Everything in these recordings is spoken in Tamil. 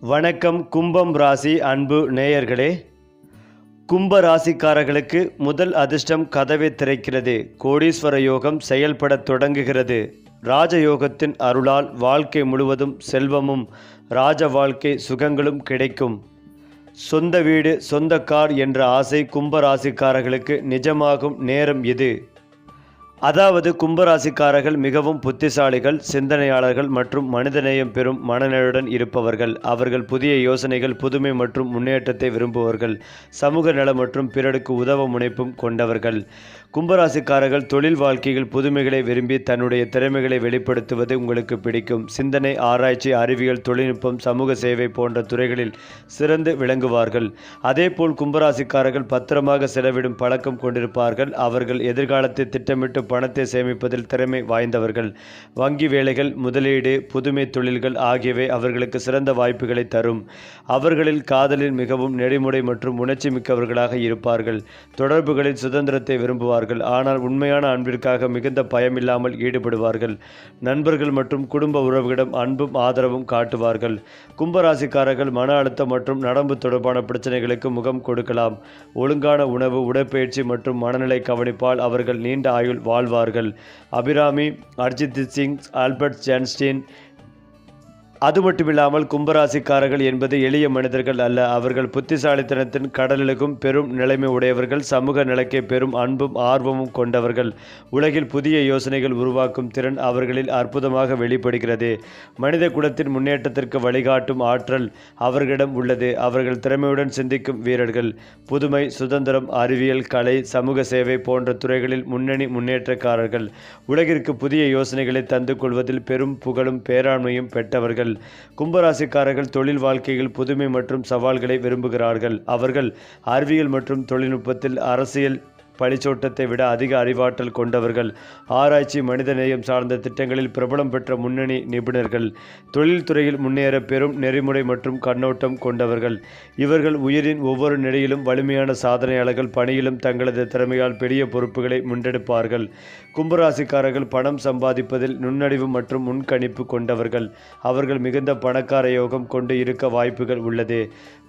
வணக்கம். கும்பம் ராசி அன்பு நேயர்களே, கும்ப ராசிக்காரர்களுக்கு முதல் அதிர்ஷ்டம் கதவை திறக்கிறது. கோடீஸ்வர யோகம் செயல்படத் தொடங்குகிறது. ராஜயோகத்தின் அருளால் வாழ்க்கை முழுவதும் செல்வமும் ராஜ வாழ்க்கை சுகங்களும் கிடைக்கும். சொந்த வீடு, சொந்த கார் என்ற ஆசை கும்ப ராசிக்காரர்களுக்கு நிஜமாகும் நேரம் இது. அதாவது கும்பராசிக்காரர்கள் மிகவும் புத்திசாலிகள், சிந்தனையாளர்கள் மற்றும் மனிதநேயம் பெறும் மனநிலையுடன் இருப்பவர்கள். அவர்கள் புதிய யோசனைகள், புதுமை மற்றும் முன்னேற்றத்தை விரும்புபவர்கள். சமூக நலம் மற்றும் பிறருக்கு உதவ முனைப்பும் கொண்டவர்கள். கும்பராசிக்காரர்கள் தொழில் வாழ்க்கையில் புதுமைகளை விரும்பி தன்னுடைய திறமைகளை வெளிப்படுத்துவது உங்களுக்கு பிடிக்கும். சிந்தனை, ஆராய்ச்சி, அறிவியல், தொழில்நுட்பம், சமூக சேவை போன்ற துறைகளில் சிறந்து விளங்குவார்கள். அதேபோல் கும்பராசிக்காரர்கள் பத்திரமாக செலவிடும் பழக்கம் கொண்டிருப்பார்கள். அவர்கள் எதிர்காலத்தை திட்டமிட்டு பணத்தை சேமிப்பதில் திறமை வாய்ந்தவர்கள். வங்கி வேலைகள், முதலீடு, புதுமை தொழில்கள் ஆகியவை அவர்களுக்கு சிறந்த வாய்ப்புகளை தரும். அவர்களில் காதலில் மிகவும் நெறிமுறை மற்றும் உணர்ச்சி மிக்கவர்களாக இருப்பார்கள். தொடர்புகளில் சுதந்திரத்தை விரும்புவார்கள், ஆனால் உண்மையான அன்பிற்காக மிகுந்த பயமில்லாமல் ஈடுபடுவார்கள். நண்பர்கள் மற்றும் குடும்ப உறவுகளிடம் அன்பும் ஆதரவும் காட்டுவார்கள். கும்பராசிக்காரர்கள் மன அழுத்தம் மற்றும் நரம்பு தொடர்பான பிரச்சனைகளுக்கு முகம் கொடுக்கலாம். ஒழுங்கான உணவு, உடற்பயிற்சி மற்றும் மனநிலை கவனிப்பால் அவர்கள் நீண்ட ஆயுள் வாழ்வார்கள். Abirami, Arijit Singh, Albert Einstein. அது மட்டுமில்லாமல் கும்பராசிக்காரர்கள் என்பது எளிய மனிதர்கள் அல்ல. அவர்கள் புத்திசாலித்தனத்தின் கடலிலும் பெரும் நிலைமை உடையவர்கள். சமூக நிலைக்கு பெரும் அன்பும் ஆர்வமும் கொண்டவர்கள். உலகில் புதிய யோசனைகள் உருவாக்கும் திறன் அவர்களில் அற்புதமாக வெளிப்படுகிறது. மனித குலத்தின் முன்னேற்றத்திற்கு வழிகாட்டும் ஆற்றல் அவர்களிடம் உள்ளது. அவர்கள் திறமையுடன் சிந்திக்கும் வீரர்கள். புதுமை, சுதந்திரம், அறிவியல், கலை, சமூக சேவை போன்ற துறைகளில் முன்னணி முன்னேற்றக்காரர்கள். உலகிற்கு புதிய யோசனைகளை தந்து கொள்வதில் பெரும் புகழும் பேராண்மையும் பெற்றவர்கள். கும்பராசிக்காரர்கள் தொழில் வாழ்க்கையில் புதுமை மற்றும் சவால்களை விரும்புகிறார்கள். அவர்கள் அறிவியல் மற்றும் தொழில்நுட்பத்தில், அரசியல், பழிச்சோட்டத்தை விட அதிக அறிவாற்றல் கொண்டவர்கள். ஆராய்ச்சி, மனிதநேயம் சார்ந்த திட்டங்களில் பிரபலம் பெற்ற முன்னணி நிபுணர்கள். தொழில்துறையில் முன்னேற பெரும் நெறிமுறை மற்றும் கண்ணோட்டம் கொண்டவர்கள். இவர்கள் உயிரின் ஒவ்வொரு நிலையிலும் வலிமையான சாதனையாளர்கள். பணியிலும் தங்களது திறமையால் பெரிய பொறுப்புகளை முன்னெடுப்பார்கள். கும்பராசிக்காரர்கள் பணம் சம்பாதிப்பதில் நுண்ணறிவு மற்றும் முன்கணிப்பு கொண்டவர்கள். அவர்கள் மிகுந்த பணக்கார யோகம் கொண்டு இருக்க வாய்ப்புகள் உள்ளது.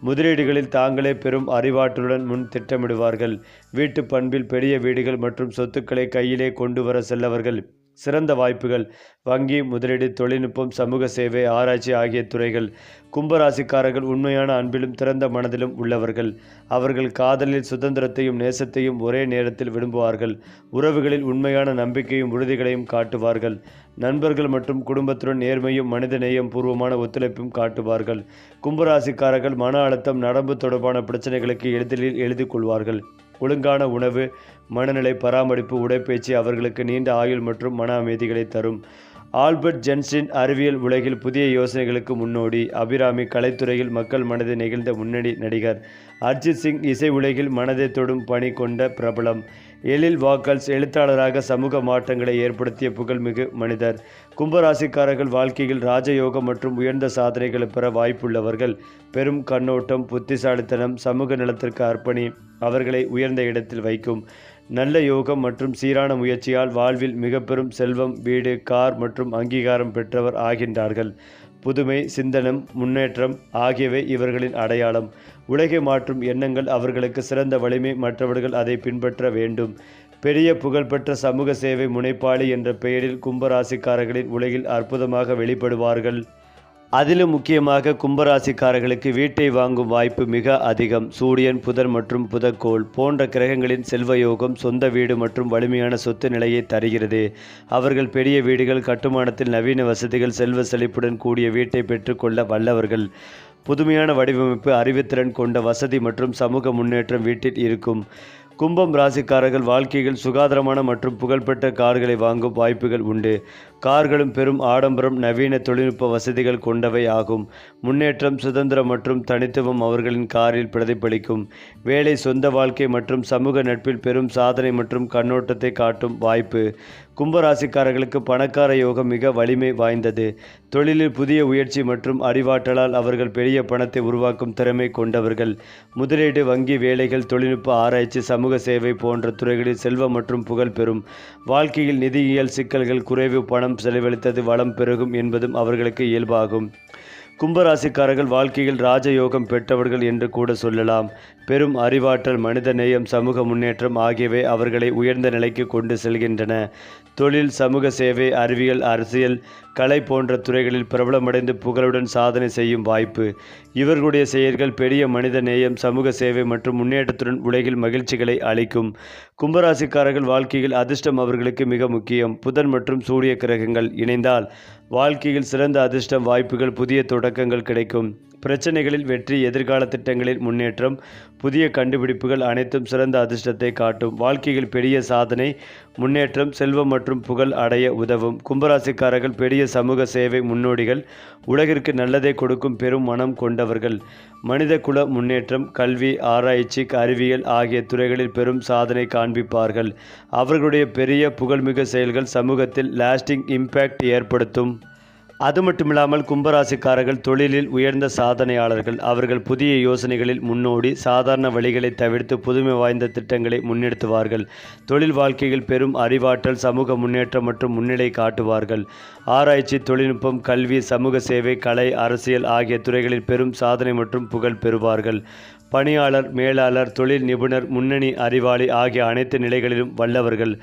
முதலீடுகளில் தாங்களே பெரும் அறிவாற்றலுடன் முன் திட்டமிடுவார்கள். வீட்டு பண்பில் பெரிய வீடுகள் மற்றும் சொத்துக்களை கையிலே கொண்டு வர செல்லவர்கள். சிறந்த வாய்ப்புகள் வங்கி, முதலீடு, தொழில்நுட்பம், சமூக சேவை, ஆராய்ச்சி ஆகிய துறைகள். கும்பராசிக்காரர்கள் உண்மையான அன்பிலும் திறந்த மனதிலும் உள்ளவர்கள். அவர்கள் காதலில் சுதந்திரத்தையும் நேசத்தையும் ஒரே நேரத்தில் விரும்புவார்கள். உறவுகளில் உண்மையான நம்பிக்கையும் உறுதிகளையும் காட்டுவார்கள். நண்பர்கள் மற்றும் குடும்பத்துடன் நேர்மையும் மனிதநேயம் பூர்வமான ஒத்துழைப்பும் காட்டுவார்கள். கும்பராசிக்காரர்கள் மன அழுத்தம், நரம்பு தொடர்பான பிரச்சனைகளுக்கு எளிதில் எழுதி கொள்வார்கள். ஒழுங்கான உணவு, மனநிலை பராமரிப்பு, உடற்பயிற்சி அவர்களுக்கு நீண்ட ஆயுள் மற்றும் மன அமைதிகளை தரும். ஆல்பர்ட் ஐன்ஸ்டீன் அறிவியல் உலகில் புதிய யோசனைகளுக்கு முன்னோடி. அபிராமி கலைத்துறையில் மக்கள் மனதை நெகிழ்ந்த முன்னணி நடிகர். அர்ஜித் சிங் இசை உலகில் மனதை தொடும் பணி கொண்ட பிரபலம். எழில் வாக்கல்ஸ் எழுத்தாளராக சமூக மாற்றங்களை ஏற்படுத்திய புகழ்மிகு மனிதர். கும்பராசிக்காரர்கள் வாழ்க்கையில் ராஜயோகம் மற்றும் உயர்ந்த சாதனைகளை பெற வாய்ப்புள்ளவர்கள். பெரும் கண்ணோட்டம், புத்திசாலித்தனம், சமூக நலத்திற்கு அர்ப்பணி அவர்களை உயர்ந்த இடத்தில் வைக்கும். நல்ல யோகம் மற்றும் சீரான முயற்சியால் வாழ்வில் மிக பெரும் செல்வம், வீடு, கார் மற்றும் அங்கீகாரம் பெற்றவர் ஆகின்றார்கள். புதுமை, சிந்தனம், முன்னேற்றம் ஆகியவை இவர்களின் அடையாளம். உலகை மாற்றும் எண்ணங்கள் அவர்களுக்கு சிறந்த வலிமை. மற்றவர்கள் அதை பின்பற்ற வேண்டும். பெரிய புகழ்பெற்ற சமூக சேவை முனைப்பாளி என்ற பெயரில் கும்பராசிக்காரர்களின் உலகில் அற்புதமாக வெளிப்படுவார்கள். அதிலும் முக்கியமாக கும்பராசிக்காரர்களுக்கு வீட்டை வாங்கும் வாய்ப்பு மிக அதிகம். சூரியன், புதன் மற்றும் புதக்கோள் போன்ற கிரகங்களின் செல்வயோகம் சொந்த வீடு மற்றும் வலிமையான சொத்து நிலையை தருகிறது. அவர்கள் பெரிய வீடுகள் கட்டுமானத்தில் நவீன வசதிகள், செல்வ செழிப்புடன் கூடிய வீட்டை பெற்றுக்கொள்ள வல்லவர்கள். புதுமையான வடிவமைப்பு, அறிவுத்திறன் கொண்ட வசதி மற்றும் சமூக முன்னேற்றம் வீட்டில் இருக்கும். கும்பம் ராசிக்காரர்கள் வாழ்க்கையில் சுகாதாரமான மற்றும் புகழ்பெற்ற கார்களை வாங்கும் வாய்ப்புகள் உண்டு. கார்களும் பெரும் ஆடம்பரம், நவீன தொழில்நுட்ப வசதிகள் கொண்டவை ஆகும். முன்னேற்றம், சுதந்திரம் மற்றும் தனித்துவம் அவர்களின் காரில் பிரதிபலிக்கும். வேலை, சொந்த வாழ்க்கை மற்றும் சமூக நட்பில் பெரும் சாதனை மற்றும் கண்ணோட்டத்தை காட்டும் வாய்ப்பு. கும்பராசிக்காரர்களுக்கு பணக்கார யோகம் மிக வலிமை வாய்ந்தது. தொழிலில் புதிய முயற்சி மற்றும் அறிவாற்றலால் அவர்கள் பெரிய பணத்தை உருவாக்கும் திறமை கொண்டவர்கள். முதலீடு, வங்கி வேலைகள், தொழில்நுட்ப ஆராய்ச்சி, சமூக சேவை போன்ற துறைகளில் செல்வம் மற்றும் புகழ் பெறும். வாழ்க்கையில் நிதியியல் சிக்கல்கள் குறைவு, பணம் செலவழித்தது வளம் பெருகும் என்பதும் அவர்களுக்கு இயல்பாகும். கும்பராசிக்காரர்கள் வாழ்க்கையில் ராஜயோகம் பெற்றவர்கள் என்று கூட சொல்லலாம். பெரும் அறிவாற்றல், மனித நேயம், சமூக முன்னேற்றம் ஆகியவை அவர்களை உயர்ந்த நிலைக்கு கொண்டு செல்கின்றன. தொழில், சமூக சேவை, அறிவியல், அரசியல், கலை போன்ற துறைகளில் பிரபலமடைந்து புகழுடன் சாதனை செய்யும் வாய்ப்பு. இவர்களுடைய செயல்கள் பெரிய மனித நேயம், சமூக சேவை மற்றும் முன்னேற்றத்துடன் உலகில் மகிழ்ச்சிகளை அளிக்கும். கும்பராசிக்காரர்கள் வாழ்க்கையில் அதிர்ஷ்டம் அவர்களுக்கு மிக முக்கியம். புதன் மற்றும் சூரிய கிரகங்கள் இணைந்தால் வாழ்க்கையில் சிறந்த அதிர்ஷ்டம் வாய்ப்புகள், புதிய தொடக்கங்கள் கிடைக்கும். பிரச்சனைகளில் வெற்றி, எதிர்கால திட்டங்களில் முன்னேற்றம், புதிய கண்டுபிடிப்புகள் அனைத்தும் சிறந்த அதிர்ஷ்டத்தை காட்டும். வாழ்க்கையில் பெரிய சாதனை, முன்னேற்றம், செல்வம் மற்றும் புகழ் அடைய உதவும். கும்பராசிக்காரர்கள் பெரிய சமூக சேவை முன்னோடிகள். உலகிற்கு நல்லதை கொடுக்கும் பெரும் மனம் கொண்டவர்கள். மனித குல முன்னேற்றம், கல்வி, ஆராய்ச்சி, அறிவியல் ஆகிய துறைகளில் பெரும் சாதனை காண்பிப்பார்கள். அவர்களுடைய பெரிய புகழ்மிகு செயல்கள் சமூகத்தில் லாஸ்டிங் இம்பேக்ட் ஏற்படுத்தும். அது மட்டுமில்லாமல் கும்பராசிக்காரர்கள் தொழிலில் உயர்ந்த சாதனையாளர்கள். அவர்கள் புதிய யோசனைகளில் முன்னோடி, சாதாரண வழிகளை தவிர்த்து புதுமை வாய்ந்த திட்டங்களை முன்னெடுத்துவார்கள். தொழில் வாழ்க்கையில் பெரும் அறிவாற்றல், சமூக முன்னேற்றம் மற்றும் முன்னிலை காட்டுவார்கள். ஆராய்ச்சி, தொழில்நுட்பம், கல்வி, சமூக சேவை, கலை, அரசியல் ஆகிய துறைகளில் பெரும் சாதனை மற்றும் புகழ் பெறுவார்கள். பணியாளர், மேலாளர், தொழில் நிபுணர், முன்னணி அறிவாளி ஆகிய அனைத்து நிலைகளிலும் வல்லவர்கள்.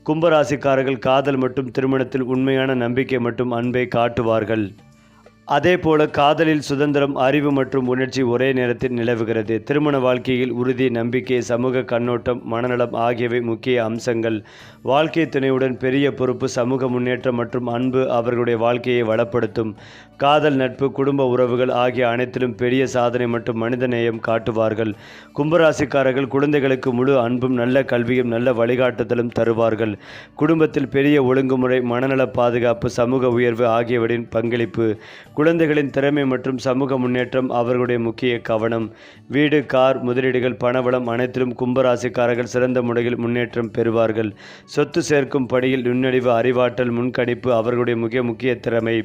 கும்பராசிக்காரர்கள் காதல் மற்றும் திருமணத்தில் உண்மையான நம்பிக்கை மற்றும் அன்பை காட்டுவார்கள். அதேபோல காதலில் சுதந்திரம், அறிவு மற்றும் உணர்ச்சி ஒரே நேரத்தில் நிலவுகிறது. திருமண வாழ்க்கையில் உறுதி, நம்பிக்கை, சமூக கண்ணோட்டம், மனநலம் ஆகியவை முக்கிய அம்சங்கள். வாழ்க்கை துணையுடன் பெரிய பொறுப்பு, சமூக முன்னேற்றம் மற்றும் அன்பு அவர்களுடைய வாழ்க்கையை வளப்படுத்தும். காதல், நட்பு, குடும்ப உறவுகள் ஆகிய அனைத்திலும் பெரிய சாதனை மற்றும் மனித நேயம் காட்டுவார்கள். கும்பராசிக்காரர்கள் குழந்தைகளுக்கு முழு அன்பும், நல்ல கல்வியும், நல்ல வழிகாட்டுதலும் தருவார்கள். குடும்பத்தில் பெரிய ஒழுங்குமுறை, மனநல பாதுகாப்பு, சமூக உயர்வு ஆகியவற்றின் பங்களிப்பு. குழந்தைகளின் திறமை மற்றும் சமூக முன்னேற்றம் அவர்களுடைய முக்கிய கவனம். வீடு, கார், முதலீடுகள், பணவளம் அனைத்திலும் கும்பராசிக்காரர்கள் சிறந்த முறையில் முன்னேற்றம் பெறுவார்கள். சொத்து சேர்க்கும் பணியில் நுண்ணறிவு, அறிவாற்றல், முன்கணிப்பு அவர்களுடைய மிக முக்கிய திறமை.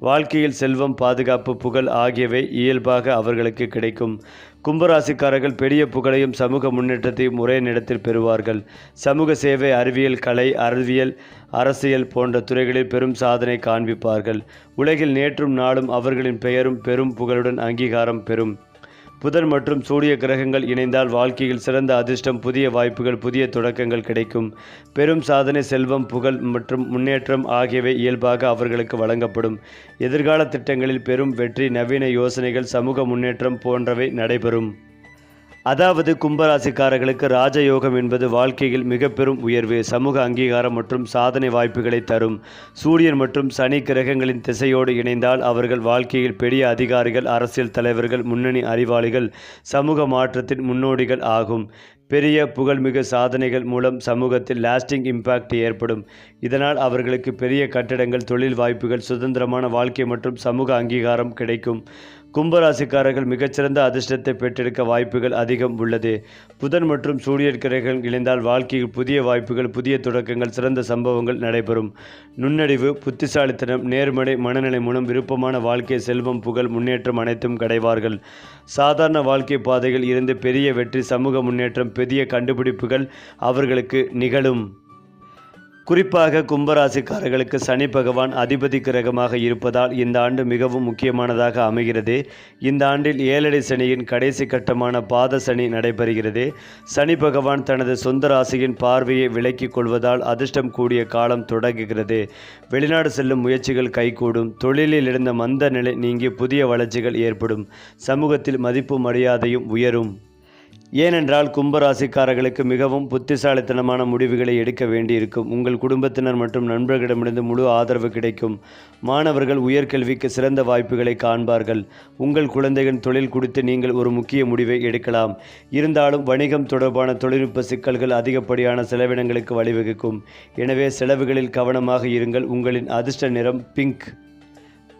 வாழ்க்கையில் செல்வம், பாதுகாப்பு, புகழ் ஆகியவை இயல்பாக அவர்களுக்கு கிடைக்கும். கும்பராசிக்காரர்கள் பெரிய புகழையும் சமூக முன்னேற்றத்தையும் ஒரே நேரத்தில் பெறுவார்கள். சமூக சேவை, அறிவியல், கலை, அரசியல் போன்ற துறைகளில் பெரும் சாதனை காண்பிப்பார்கள். உலகில் நேற்றும் நாளும் அவர்களின் பெயரும் பெரும் புகழுடன் அங்கீகாரம் பெறும். புதன் மற்றும் சூரிய கிரகங்கள் இணைந்தால் வாழ்க்கையில் சிறந்த அதிர்ஷ்டம், புதிய வாய்ப்புகள், புதிய தொடக்கங்கள் கிடைக்கும். பெரும் சாதனை, செல்வம், புகழ் மற்றும் முன்னேற்றம் ஆகியவை இயல்பாக அவர்களுக்கு வழங்கப்படும். எதிர்கால திட்டங்களில் பெரும் வெற்றி, நவீன யோசனைகள், சமூக முன்னேற்றம் போன்றவை நடைபெறும். அதாவது கும்பராசிக்காரர்களுக்கு ராஜயோகம் என்பது வாழ்க்கையில் மிக பெரும் உயர்வு, சமூக அங்கீகாரம் மற்றும் சாதனை வாய்ப்புகளை தரும். சூரியன் மற்றும் சனி கிரகங்களின் திசையோடு இணைந்தால் அவர்கள் வாழ்க்கையில் பெரிய அதிகாரிகள், அரசியல் தலைவர்கள், முன்னணி அறிவாளிகள், சமூக மாற்றத்தின் முன்னோடிகள் ஆகும். பெரிய புகழ்மிகு சாதனைகள் மூலம் சமூகத்தில் லாஸ்டிங் இம்பேக்ட் ஏற்படும். இதனால் அவர்களுக்கு பெரிய கட்டடங்கள், தொழில் வாய்ப்புகள், சுதந்திரமான வாழ்க்கை மற்றும் சமூக அங்கீகாரம் கிடைக்கும். கும்பராசிக்காரர்கள் மிகச்சிறந்த அதிர்ஷ்டத்தை பெற்றெடுக்க வாய்ப்புகள் அதிகம் உள்ளது. புதன் மற்றும் சூரியன் கிரகங்கள் இணைந்தால் வாழ்க்கையில் புதிய வாய்ப்புகள், புதிய தொடக்கங்கள், சிறந்த சம்பவங்கள் நடைபெறும். நுண்ணறிவு, புத்திசாலித்தனம், நேர்மறை மனநிலை மூலம் விருப்பமான வாழ்க்கை, செல்வம், புகழ், முன்னேற்றம் அனைத்தும் கிடைவார்கள். சாதாரண வாழ்க்கை பாதையில் இருந்து பெரிய வெற்றி, சமூக முன்னேற்றம், பெரிய கண்டுபிடிப்புகள் அவர்களுக்கு நிகழும். குறிப்பாக கும்பராசிக்காரர்களுக்கு சனி பகவான் அதிபதி கிரகமாக இருப்பதால் இந்த ஆண்டு மிகவும் முக்கியமானதாக அமைகிறது. இந்த ஆண்டில் 7 சனியின் கடைசி கட்டமான பாத சனி நடைபெறுகிறது. சனி பகவான் தனது சொந்த ராசியின் பார்வையை விலக்கிக் கொள்வதால் அதிர்ஷ்டம் கூடிய காலம் தொடங்குகிறது. வெளிநாடு செல்லும் முயற்சிகள் கைகூடும். தொழிலில் இருந்த மந்த நிலை நீங்கி புதிய வளர்ச்சிகள் ஏற்படும். சமூகத்தில் மதிப்பு மரியாதையும் உயரும். ஏனென்றால் கும்பராசிக்காரர்களுக்கு மிகவும் புத்திசாலித்தனமான முடிவுகளை எடுக்க வேண்டியிருக்கும். உங்கள் குடும்பத்தினர் மற்றும் நண்பர்களிடமிருந்து முழு ஆதரவு கிடைக்கும். மாணவர்கள் உயர்கல்விக்கு சிறந்த வாய்ப்புகளை காண்பார்கள். உங்கள் குழந்தைகளின் தொழில் குறித்து நீங்கள் ஒரு முக்கிய முடிவை எடுக்கலாம். இருந்தாலும் வணிகம் தொடர்பான தொழில்நுட்ப சிக்கல்கள் அதிகப்படியான செலவினங்களுக்கு வழிவகுக்கும். எனவே செலவுகளில் கவனமாக இருங்கள். உங்களின் அதிர்ஷ்ட நிறம் பிங்க்.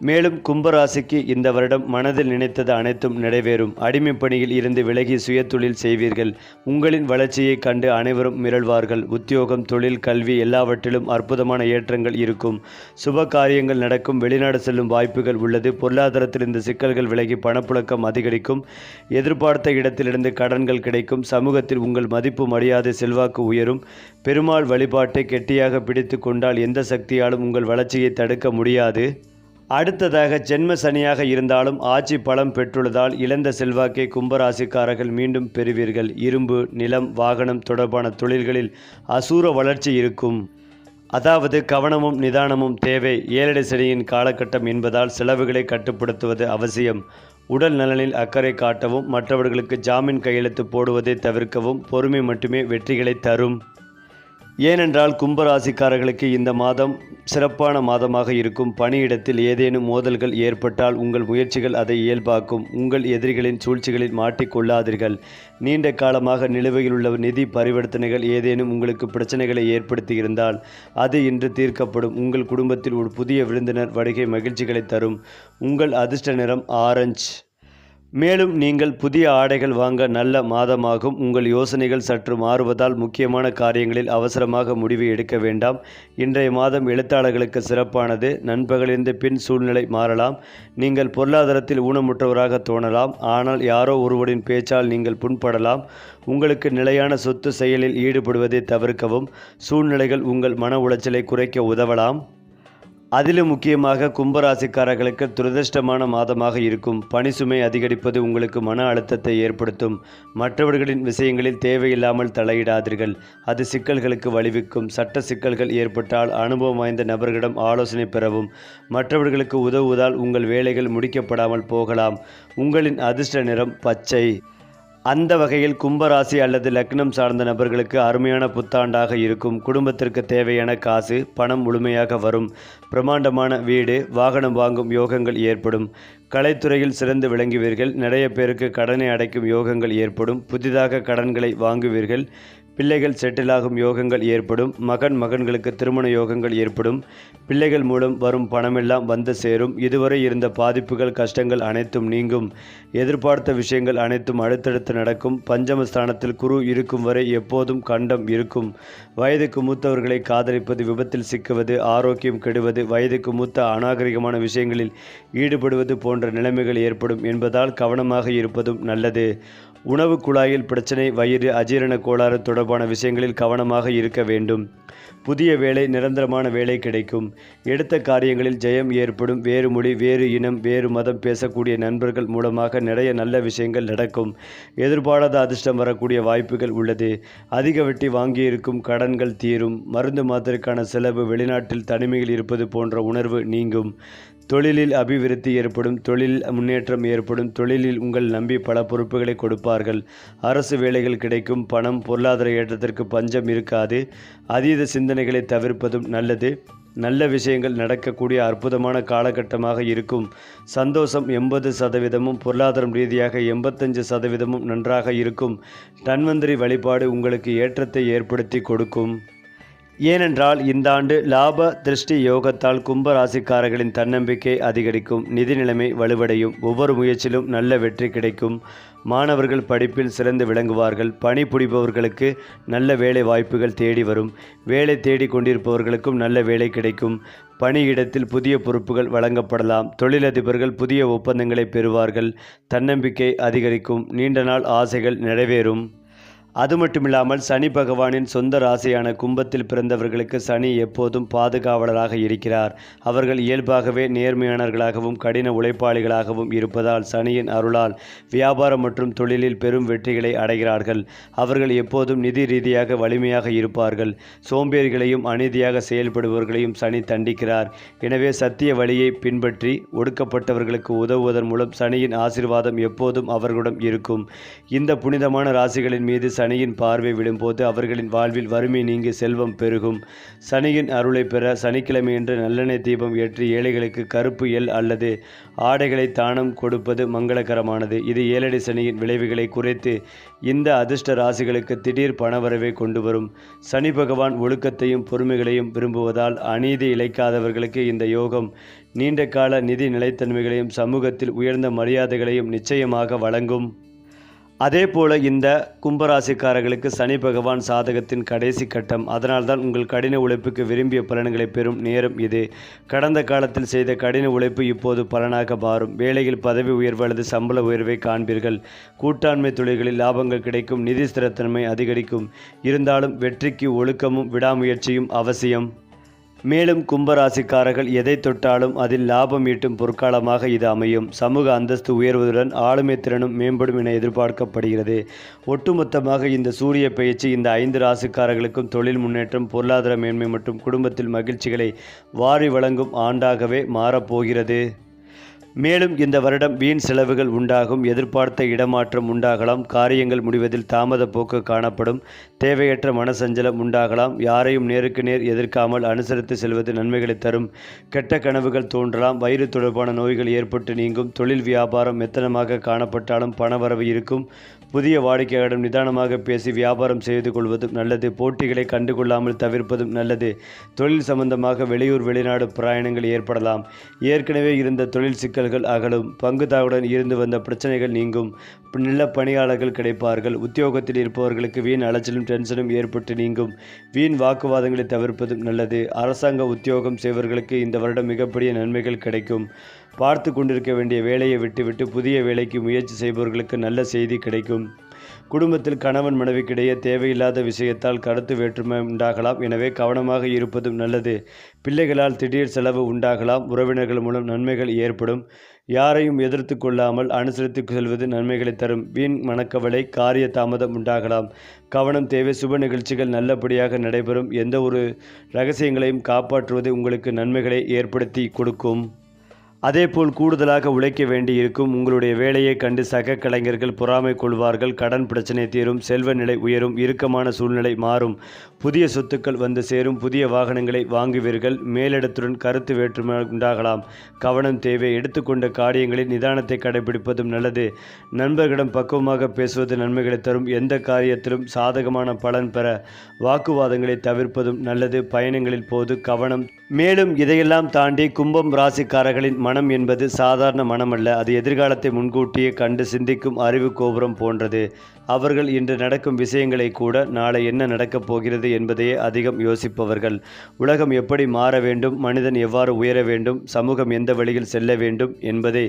மேலும் கும்பராசிக்கு இந்த வருடம் மனதில் நினைத்தது அனைத்தும் நிறைவேறும். அடிமைப்பணியில் இருந்து விலகி சுயதொழில் செய்வீர்கள். உங்களின் வளர்ச்சியை கண்டு அனைவரும் மிரள்வார்கள். உத்தியோகம், தொழில், கல்வி எல்லாவற்றிலும் அற்புதமான ஏற்றங்கள் இருக்கும். சுப காரியங்கள் நடக்கும். வெளிநாடு செல்லும் வாய்ப்புகள் உள்ளது. பொருளாதாரத்தில் இந்த சிக்கல்கள் விலகி பணப்புழக்கம் அதிகரிக்கும். எதிர்பார்த்த இடத்திலிருந்து கடன்கள் கிடைக்கும். சமூகத்தில் உங்கள் மதிப்பு, மரியாதை, செல்வாக்கு உயரும். பெருமாள் வழிபாட்டை கெட்டியாக பிடித்து கொண்டால் எந்த சக்தியாலும் உங்கள் வளர்ச்சியை தடுக்க முடியாது. அடுத்ததாக ஜென்ம சனியாக இருந்தாலும் ஆட்சி பலம் பெற்றுள்ளதால் இழந்த செல்வாக்கை கும்பராசிக்காரர்கள் மீண்டும் பெறுவீர்கள். இரும்பு, நிலம், வாகனம் தொடர்பான தொழில்களில் அசூர வளர்ச்சி இருக்கும். அதாவது கவனமும் நிதானமும் தேவை. ஏழரை சனியின் காலகட்டம் என்பதால் செலவுகளை கட்டுப்படுத்துவது அவசியம். உடல் நலனில் அக்கறை காட்டவும், மற்றவர்களுக்கு ஜாமீன் கையெழுத்து போடுவதை தவிர்க்கவும். பொறுமை மட்டுமே வெற்றிகளை தரும். ஏனென்றால் கும்பராசிக்காரர்களுக்கு இந்த மாதம் சிறப்பான மாதமாக இருக்கும். பணியிடத்தில் ஏதேனும் மோதல்கள் ஏற்பட்டால் உங்கள் முயற்சிகள் அதை இயல்பாக்கும். உங்கள் எதிரிகளின் சூழ்ச்சிகளில் மாட்டிக்கொள்ளாதீர்கள். நீண்ட காலமாக நிலுவையில் உள்ள நிதி பரிவர்த்தனைகள் ஏதேனும் உங்களுக்கு பிரச்சனைகளை ஏற்படுத்தியிருந்தால் அது இன்று தீர்க்கப்படும். உங்கள் குடும்பத்தில் ஒரு புதிய விருந்தினர் வருகை மகிழ்ச்சிகளை தரும். உங்கள் அதிர்ஷ்ட நிறம் ஆரஞ்சு. மேலும் நீங்கள் புதிய ஆடைகள் வாங்க நல்ல மாதமாகும். உங்கள் யோசனைகள் சற்று மாறுவதால் முக்கியமான காரியங்களில் அவசரமாக முடிவு எடுக்க வேண்டாம். இன்றைய மாதம் எழுத்தாளர்களுக்கு சிறப்பானது. நண்பகலிருந்து பின் சூழ்நிலை மாறலாம். நீங்கள் பொருளாதாரத்தில் ஊனமுற்றவராக தோணலாம். ஆனால் யாரோ ஒருவரின் பேச்சால் நீங்கள் புண்படலாம். உங்களுக்கு நிலையான சொத்து செயலில் ஈடுபடுவதை தவிர்க்கவும். சூழ்நிலைகள் உங்கள் மன உளைச்சலை குறைக்க உதவலாம். அதிலும் முக்கியமாக கும்பராசிக்காரர்களுக்கு துரதிர்ஷ்டமான மாதமாக இருக்கும். பணி சுமை அதிகரிப்பது உங்களுக்கு மன அழுத்தத்தை ஏற்படுத்தும். மற்றவர்களின் விஷயங்களில் தேவையில்லாமல் தலையிடாதீர்கள். அது சிக்கல்களுக்கு வழிவகுக்கும். சட்ட சிக்கல்கள் ஏற்பட்டால் அனுபவம் வாய்ந்த நபர்களிடம் ஆலோசனை பெறவும். மற்றவர்களுக்கு உதவுவதால் உங்கள் வேலைகள் முடிக்கப்படாமல் போகலாம். உங்களின் அதிர்ஷ்ட நிறம் பச்சை. அந்த வகையில் கும்பராசி அல்லது லக்னம் சார்ந்த நபர்களுக்கு அருமையான புத்தாண்டாக இருக்கும். குடும்பத்திற்கு தேவையான காசு, பணம் முழுமையாக வரும். பிரமாண்டமான வீடு, வாகனம் வாங்கும் யோகங்கள் ஏற்படும். கலைத்துறையில் சிறந்து விளங்குவீர்கள். நிறைய பேருக்கு கடனை அடைக்கும் யோகங்கள் ஏற்படும். புதிதாக கடன்களை வாங்குவீர்கள். பிள்ளைகள் செட்டிலாகும் யோகங்கள் ஏற்படும். மகன்களுக்கு திருமண யோகங்கள் ஏற்படும். பிள்ளைகள் மூலம் வரும் பணமெல்லாம் வந்து சேரும். இதுவரை இருந்த பாதிப்புகள், கஷ்டங்கள் அனைத்தும் நீங்கும். எதிர்பார்த்த விஷயங்கள் அனைத்தும் அடுத்தடுத்து நடக்கும். பஞ்சமஸ்தானத்தில் குரு இருக்கும் வரை எப்போதும் கண்டம் இருக்கும். வயதுக்கு மூத்தவர்களை காதலிப்பது, விபத்தில் சிக்குவது, ஆரோக்கியம் கெடுவது, வயதுக்கு மூத்த அநாகரிகமான விஷயங்களில் ஈடுபடுவது போன்ற நிலைமைகள் ஏற்படும் என்பதால் கவனமாக இருப்பதும் நல்லது. உணவு குழாயில் பிரச்சனை, வயிறு, அஜீரண கோளாறு தொடர்பான விஷயங்களில் கவனமாக இருக்க வேண்டும். புதிய வேலை, நிரந்தரமான வேலை கிடைக்கும். எடுத்த காரியங்களில் ஜெயம் ஏற்படும். வேறு மொழி, வேறு இனம், வேறு மதம் பேசக்கூடிய நண்பர்கள் மூலமாக நிறைய நல்ல விஷயங்கள் நடக்கும். எதிர்பாராத அதிர்ஷ்டம் வரக்கூடிய வாய்ப்புகள் உள்ளது. அதிக வட்டி வாங்கியிருக்கும் கடன்கள் தீரும். மருந்து மாத்திரைக்கான செலவு, வெளிநாட்டில் தனிமையில் இருப்பது போன்ற உணர்வு நீங்கும். தொழிலில் அபிவிருத்தி ஏற்படும். தொழிலில் முன்னேற்றம் ஏற்படும். தொழிலில் உங்கள் நம்பி பல பொறுப்புகளை கொடுப்பார்கள். அரசு வேலைகள் கிடைக்கும். பணம், பொருளாதார ஏற்றத்திற்கு பஞ்சம் இருக்காது. அதீத சிந்தனைகளை தவிர்ப்பதும் நல்லது. நல்ல விஷயங்கள் நடக்கக்கூடிய அற்புதமான காலகட்டமாக இருக்கும். சந்தோஷம் 80%, பொருளாதாரம் ரீதியாக 85% நன்றாக இருக்கும். தன்வந்திரி வழிபாடு உங்களுக்கு ஏற்றத்தை ஏற்படுத்தி கொடுக்கும். ஏனென்றால் இந்த ஆண்டு லாப திருஷ்டி யோகத்தால் கும்பராசிக்காரர்களின் தன்னம்பிக்கை அதிகரிக்கும். நிதி நிலைமை வலுவடையும். ஒவ்வொரு முயற்சியிலும் நல்ல வெற்றி கிடைக்கும். மாணவர்கள் படிப்பில் சிறந்து விளங்குவார்கள். பணிபுரிபவர்களுக்கு நல்ல வேலை வாய்ப்புகள் தேடி வரும். வேலை தேடி கொண்டிருப்பவர்களுக்கும் நல்ல வேலை கிடைக்கும். பணியிடத்தில் புதிய பொறுப்புகள் வழங்கப்படலாம். தொழிலதிபர்கள் புதிய ஒப்பந்தங்களை பெறுவார்கள். தன்னம்பிக்கை அதிகரிக்கும். நீண்ட நாள் ஆசைகள் நிறைவேறும். அது மட்டுமில்லாமல் சனி பகவானின் சொந்த ராசியான கும்பத்தில் பிறந்தவர்களுக்கு சனி எப்போதும் பாதுகாவலராக இருக்கிறார். அவர்கள் இயல்பாகவே நேர்மையானவர்களாகவும் கடின உழைப்பாளிகளாகவும் இருப்பதால் சனியின் அருளால் வியாபாரம் மற்றும் தொழிலில் பெரும் வெற்றிகளை அடைகிறார்கள். அவர்கள் எப்போதும் நிதி ரீதியாக வலிமையாக இருப்பார்கள். சோம்பேறிகளையும் அநீதியாக செயல்படுபவர்களையும் சனி தண்டிக்கிறார். எனவே சத்திய வழியை பின்பற்றி ஒடுக்கப்பட்டவர்களுக்கு உதவுவதன் மூலம் சனியின் ஆசீர்வாதம் எப்போதும் அவர்களிடம் இருக்கும். இந்த புனிதமான ராசிகளின் மீது சனியின் பார்வை விடும்போது அவர்களின் வாழ்வில் வறுமை நீங்கி செல்வம் பெருகும். சனியின் அருளை பெற சனிக்கிழமையன்று நல்லெண்ணெய் தீபம் ஏற்றி ஏழைகளுக்கு கருப்பு எள் அல்லது ஆடைகளை தானம் கொடுப்பது மங்களகரமானது. இது ஏழரை சனியின் விளைவுகளை குறைத்து இந்த அதிர்ஷ்ட ராசிகளுக்கு திடீர் பணவரவை கொண்டு வரும். சனி பகவான் ஒழுக்கத்தையும் பொறுமைகளையும் விரும்புவதால் அநீதி இழைக்காதவர்களுக்கு இந்த யோகம் நீண்ட கால நிதி நிலைத்தன்மைகளையும் சமூகத்தில் உயர்ந்த மரியாதைகளையும் நிச்சயமாக வழங்கும். அதேபோல இந்த கும்பராசிக்காரர்களுக்கு சனி பகவான் சாதகத்தின் கடைசி கட்டம். அதனால்தான் உங்கள் கடின உழைப்புக்கு விரும்பிய பலன்களை பெறும் நேரம் இது. கடந்த காலத்தில் செய்த கடின உழைப்பு இப்போது பலனாக மாறும். வேலையில் பதவி உயர்வு அல்லது சம்பள உயர்வை காண்பீர்கள். கூட்டாண்மை தொழில்களில் லாபங்கள் கிடைக்கும். நிதி ஸ்திரத்தன்மை அதிகரிக்கும். இருந்தாலும் வெற்றிக்கு ஒழுக்கமும் விடாமுயற்சியும் அவசியம். மேலும் கும்பராசிக்காரர்கள் எதை தொட்டாலும் அதில் லாபம் ஈட்டும் பொற்காலமாக இது அமையும். சமூக அந்தஸ்து உயர்வதுடன் ஆளுமை திறனும் மேம்படும் என எதிர்பார்க்கப்படுகிறது. ஒட்டுமொத்தமாக இந்த சூரிய பெயர்ச்சி இந்த 5 ராசிக்காரர்களுக்கும் தொழில் முன்னேற்றம், பொருளாதார மேன்மை மற்றும் குடும்பத்தில் மகிழ்ச்சிகளை வாரி வழங்கும் ஆண்டாகவே மாறப்போகிறது. மேலும் இந்த வருடம் வீண் செலவுகள் உண்டாகும். எதிர்பார்த்த இடமாற்றம் உண்டாகலாம். காரியங்கள் முடிவதில் தாமத போக்கு காணப்படும். தேவையற்ற மனசஞ்சலம் உண்டாகலாம். யாரையும் நேருக்கு நேர் எதிர்க்காமல் அனுசரித்து செல்வது நன்மைகளை தரும். கெட்ட கனவுகள் தோன்றலாம். வயிறு தொடர்பான நோய்கள் ஏற்பட்டு நீங்கும். தொழில் வியாபாரம் மெத்தனமாக காணப்பட்டாலும் பணவரவு இருக்கும். புதிய வாடிக்கையாளரிடம் நிதானமாக பேசி வியாபாரம் செய்து கொள்வதும் நல்லது. போட்டிகளை கண்டுகொள்ளாமல் தவிர்ப்பதும் நல்லது. தொழில் சம்பந்தமாக வெளியூர் வெளிநாடு பிரயாணங்கள் ஏற்படலாம். ஏற்கனவே இருந்த தொழில் சிக்கல்கள் அகலும். பங்குதாரருடன் இருந்து வந்த பிரச்சனைகள் நீங்கும். நல்ல பணியாளர்கள் கிடைப்பார்கள். உத்தியோகத்தில் இருப்பவர்களுக்கு வீண் அலைச்சலும் டென்ஷனும் ஏற்பட்டு நீங்கும். வீண் வாக்குவாதங்களை தவிர்ப்பதும் நல்லது. அரசாங்க உத்தியோகம் செய்வர்களுக்கு இந்த வருடம் மிகப்பெரிய நன்மைகள் கிடைக்கும். பார்த்து கொண்டிருக்க வேண்டிய வேலையை விட்டுவிட்டு புதிய வேலைக்கு முயற்சி செய்பவர்களுக்கு நல்ல செய்தி கிடைக்கும். குடும்பத்தில் கணவன் மனைவிக்கிடையே தேவையில்லாத விஷயத்தால் கருத்து வேற்றுமை உண்டாகலாம். எனவே கவனமாக இருப்பதும் நல்லது. பிள்ளைகளால் திடீர் செலவு உண்டாகலாம். உறவினர்கள் மூலம் நன்மைகள் ஏற்படும். யாரையும் எதிர்த்து கொள்ளாமல் அனுசரித்து செல்வது நன்மைகளை தரும். வீண் மனக்கவலை, காரிய தாமதம் உண்டாகலாம். கவனம் தேவை. சுப நிகழ்ச்சிகள் நல்லபடியாக நடைபெறும். எந்த ஒரு ரகசியங்களையும் காப்பாற்றுவது உங்களுக்கு நன்மைகளை ஏற்படுத்தி கொடுக்கும். அதேபோல் கூடுதலாக உழைக்க வேண்டியிருக்கும். உங்களுடைய வேலையை கண்டு சக கலைஞர்கள் பொறாமை கொள்வார்கள். கடன் பிரச்சனை தீரும். செல்வ நிலை உயரும். இறுக்கமான சூழ்நிலை மாறும். புதிய சொத்துக்கள் வந்து சேரும். புதிய வாகனங்களை வாங்குவீர்கள். மேலிடத்துடன் கருத்து வேற்றுமை உண்டாகலாம். கவனம் தேவை. எடுத்துக்கொண்ட காரியங்களில் நிதானத்தை கடைபிடிப்பதும் நல்லது. நண்பர்களிடம் பக்குவமாக பேசுவது நன்மைகளை தரும். எந்த காரியத்திலும் சாதகமான பலன் பெற வாக்குவாதங்களை தவிர்ப்பதும் நல்லது. பயணங்களில் போது கவனம். மேலும் இதையெல்லாம் தாண்டி கும்பம் ராசிக்காரர்களின் மனம் என்பது சாதாரண மனமல்ல. அது எதிர்காலத்தை முன்கூட்டியே கண்டு சிந்திக்கும் அறிவு கோபுரம் போன்றது. அவர்கள் இன்று நடக்கும் விஷயங்களை கூட நாளை என்ன நடக்கப் போகிறது என்பதையே அதிகம் யோசிப்பவர்கள். உலகம் எப்படி மாற வேண்டும், மனிதன் எவ்வாறு உயர வேண்டும், சமூகம் எந்த வழியில் செல்ல வேண்டும் என்பதை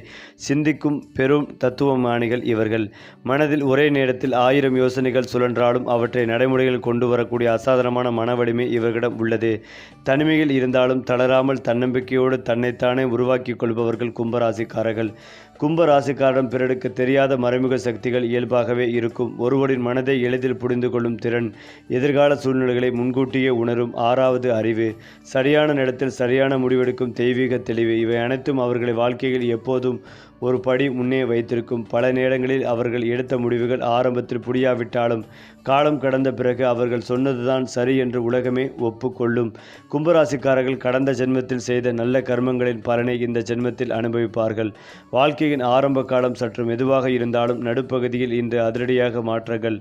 சிந்திக்கும் பெரும் தத்துவமானிகள் இவர்கள். மனதில் ஒரே நேரத்தில் 1000 யோசனைகள் சுழன்றாலும் அவற்றை நடைமுறையில் கொண்டு வரக்கூடிய அசாதாரணமான மனவலிமை இவர்களிடம் உள்ளது. தனிமையில் இருந்தாலும் தளராமல் தன்னம்பிக்கையோடு தன்னைத்தானே உருவாக்கி கொள்பவர்கள் கும்பராசிக்காரர்கள். கும்பராசிக்காரரிடம் பிறருக்கு தெரியாத மறைமுக சக்திகள் இயல்பாகவே இருக்கும். ஒருவரின் மனதை எளிதில் புரிந்து கொள்ளும் திறன், எதிர்கால சூழ்நிலைகளை முன்கூட்டியே உணரும் 6வது அறிவு, சரியான நேரத்தில் சரியான முடிவெடுக்கும் தெய்வீக தெளிவு, இவை அனைத்தும் அவர்களை வாழ்க்கையில் எப்போதும் ஒரு படி முன்னே வைத்திருக்கும். பல நேரங்களில் அவர்கள் எடுத்த முடிவுகள் ஆரம்பத்தில் புரியாவிட்டாலும் காலம் கடந்த பிறகு அவர்கள் சொன்னதுதான் சரி என்று உலகமே ஒப்புக்கொள்ளும். கும்பராசிக்காரர்கள் கடந்த ஜென்மத்தில் செய்த நல்ல கர்மங்களின் பலனை இந்த ஜென்மத்தில் அனுபவிப்பார்கள். வாழ்க்கையின் ஆரம்ப காலம் சற்று மெதுவாக இருந்தாலும் நடுப்பகுதியில் இன்று அதிரடியாக மாற்றங்கள்.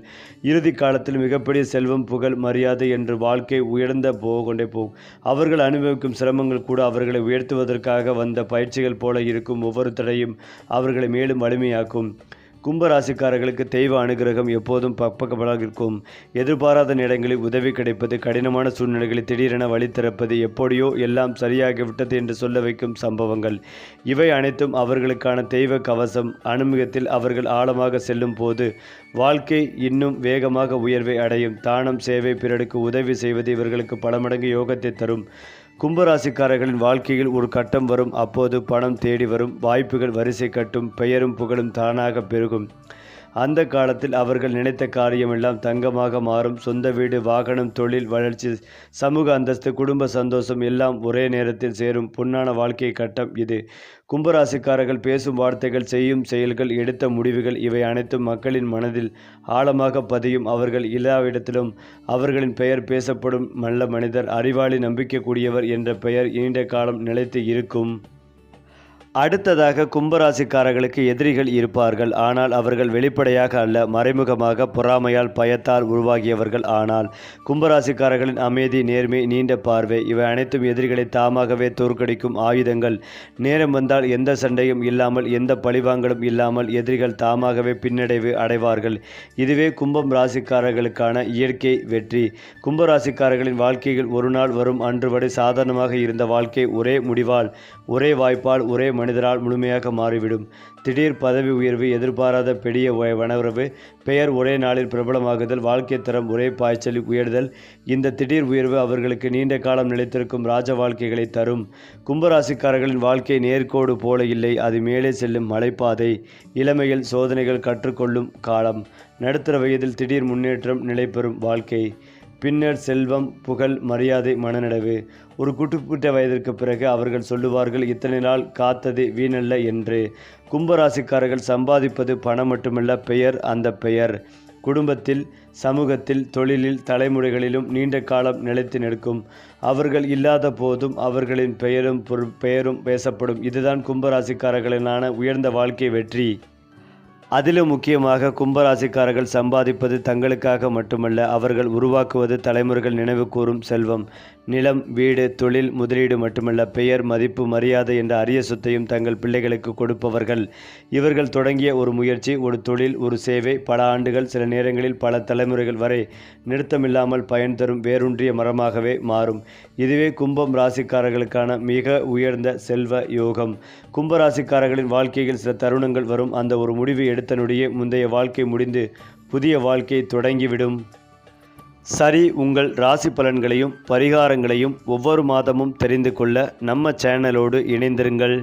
இறுதி காலத்தில் மிகப்பெரிய செல்வம், புகழ், மரியாதை என்று வாழ்க்கை உயர்ந்த கொண்டே போகும். அவர்கள் அனுபவிக்கும் சிரமங்கள் கூட அவர்களை உயர்த்துவதற்காக வந்த பயிற்சிகள் போல இருக்கும். ஒவ்வொரு தடையும் அவர்களை மேலும் வலிமையாக்கும். கும்பராசிக்காரர்களுக்கு தெய்வ அனுகிரகம் எப்போதும் பக்கபலமாக இருக்கும். எதிர்பாராத நேரங்களில் உதவி கிடைப்பது, கடினமான சூழ்நிலைகளில் திடீரென வழி திறப்பது, எப்படியோ எல்லாம் சரியாகிவிட்டது என்று சொல்ல வைக்கும் சம்பவங்கள், இவை அனைத்தும் அவர்களுக்கான தெய்வ கவசம். அனுமதியில் அவர்கள் ஆழமாக செல்லும் போது வாழ்க்கை இன்னும் வேகமாக உயர்வை அடையும். தானம், சேவை, பிறருக்கு உதவி செய்வது இவர்களுக்கு பல மடங்கு யோகத்தை தரும். கும்பராசிக்காரர்களின் வாழ்க்கையில் ஒரு கட்டம் வரும். அப்போது பணம் தேடி வரும். வாய்ப்புகள் வரிசை கட்டும். பெயரும் புகழும் தானாக பெருகும். அந்த காலத்தில் அவர்கள் நினைத்த காரியமெல்லாம் தங்கமாக மாறும். சொந்த வீடு, வாகனம், தொழில் வளர்ச்சி, சமூக அந்தஸ்து, குடும்ப சந்தோஷம் எல்லாம் ஒரே நேரத்தில் சேரும் பொன்னான வாழ்க்கை கட்டம் இது. கும்பராசிக்காரர்கள் பேசும் வார்த்தைகள், செய்யும் செயல்கள், எடுத்த முடிவுகள் இவை அனைத்தும் மக்களின் மனதில் ஆழமாக பதியும். அவர்கள் இல்லாவிடத்திலும் அவர்களின் பெயர் பேசப்படும். நல்ல மனிதர், அறிவாளி, நம்பிக்கைக்குரியவர் என்ற பெயர் நீண்ட காலம் நிலைத்து இருக்கும். அடுத்ததாக கும்பராசிக்காரர்களுக்கு எதிரிகள் இருப்பார்கள். ஆனால் அவர்கள் வெளிப்படையாக அல்ல, மறைமுகமாக பொறாமையால், பயத்தால் உருவாகியவர்கள். ஆனால் கும்பராசிக்காரர்களின் அமைதி, நேர்மை, நீண்ட பார்வை இவை அனைத்தும் எதிரிகளை தாமாகவே தோற்கடிக்கும் ஆயுதங்கள். நேரம் வந்தால் எந்த சண்டையும் இல்லாமல், எந்த பழிவாங்கலும் இல்லாமல் எதிரிகள் தாமாகவே பின்னடைவு அடைவார்கள். இதுவே கும்பம் ராசிக்காரர்களுக்கான இயற்கை வெற்றி. கும்பராசிக்காரர்களின் வாழ்க்கையில் ஒரு நாள் வரும். அன்று வரை சாதாரணமாக இருந்த வாழ்க்கை ஒரே முடிவால், ஒரே வாய்ப்பால், ஒரே மனிதரால் முழுமையாக மாறிவிடும். திடீர் பதவி உயர்வு, எதிர்பாராத பெரிய வனவரவு, பெயர் ஒரே நாளில் பிரபலமாகுதல், வாழ்க்கை தரம் ஒரே பாய்ச்சலில் உயர்தல். இந்த திடீர் உயர்வு அவர்களுக்கு நீண்ட காலம் நிலைத்திருக்கும் ராஜ வாழ்க்கைகளை தரும். கும்பராசிக்காரர்களின் வாழ்க்கை நேர்கோடு போல இல்லை, அது மேலே செல்லும் மலைப்பாதை. இளமையில் சோதனைகள், கற்றுக்கொள்ளும் காலம். நடுத்தர வயதில் திடீர் முன்னேற்றம், நிலைபெறும் வாழ்க்கை. பின்னர் செல்வம், புகழ், மரியாதை, மனநிறைவு. ஒரு குறிப்பிட்ட வயதிற்கு பிறகு அவர்கள் சொல்லுவார்கள், இத்தனை நாள் காத்தது வீணல்ல என்று. கும்பராசிக்காரர்கள் சம்பாதிப்பது பணம் மட்டுமல்ல, பெயர். அந்த பெயர் குடும்பத்தில், சமூகத்தில், தொழிலில், தலைமுறைகளிலும் நீண்ட காலம் நிலைத்து நிற்கும். அவர்கள் இல்லாத போதும் அவர்களின் பெயரும் பேசப்படும். இதுதான் கும்பராசிக்காரர்களினான உயர்ந்த வாழ்க்கை வெற்றி. அதிலும் முக்கியமாக கும்பராசிக்காரர்கள் சம்பாதிப்பது தங்களுக்காக மட்டுமல்ல, அவர்கள் உருவாக்குவது தலைமுறைகள் நினைவு கூறும் செல்வம். நிலம், வீடு, தொழில், முதலீடு மட்டுமல்ல, பெயர், மதிப்பு, மரியாதை என்ற அரிய சொத்தையும் தங்கள் பிள்ளைகளுக்கு கொடுப்பவர்கள். இவர்கள் தொடங்கிய ஒரு முயற்சி, ஒரு தொழில், ஒரு சேவை பல ஆண்டுகள், சில நேரங்களில் பல தலைமுறைகள் வரை நிறுத்தமில்லாமல் பயன் தரும் வேரூன்றிய மரமாகவே மாறும். இதுவே கும்பம் ராசிக்காரர்களுக்கான மிக உயர்ந்த செல்வ யோகம். கும்பராசிக்காரர்களின் வாழ்க்கையில் சில தருணங்கள் வரும். அந்த ஒரு முடிவு எடுத்த நொடியே முந்தைய வாழ்க்கை முடிந்து புதிய வாழ்க்கை தொடங்கிவிடும். சரி, உங்கள் ராசி பலன்களையும் பரிகாரங்களையும் ஒவ்வொரு மாதமும் தெரிந்து கொள்ள நம்ம சேனலோடு இணைந்திருங்கள்.